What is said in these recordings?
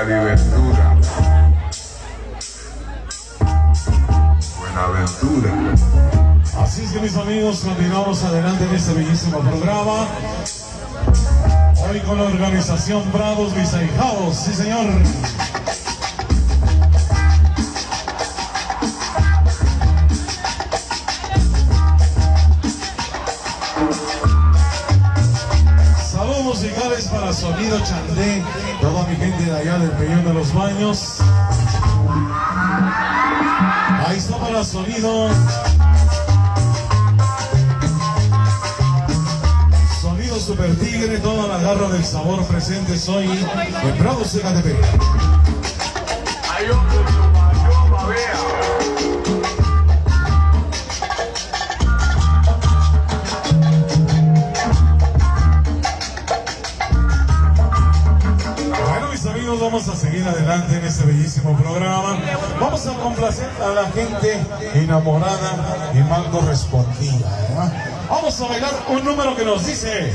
Cariventura, Buenaventura. Así es que, mis amigos, continuamos adelante en este bellísimo programa. Hoy con la organización Bravos Mis Ahijados, sí señor. Saludos musicales para Sonido Chandé, toda mi gente de allá del Peñón de los Baños. Ahí está para Sonido Super Tigre, toda la garra del sabor presentes hoy en Bravos de Catepec. Bueno, mis amigos, vamos a seguir adelante en este bellísimo programa. Vamos a complacer a la gente enamorada y mal correspondida, ¿verdad? Vamos a bailar un número que nos dice: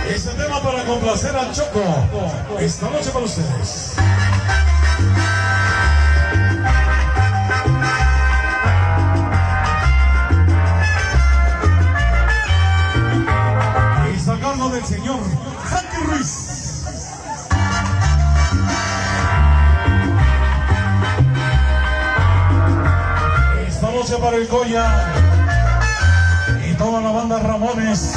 este tema para complacer al Choco, esta noche para ustedes. Y sacarlo del señor Frankie Ruiz. Esta noche para el Goya y toda la banda Ramones.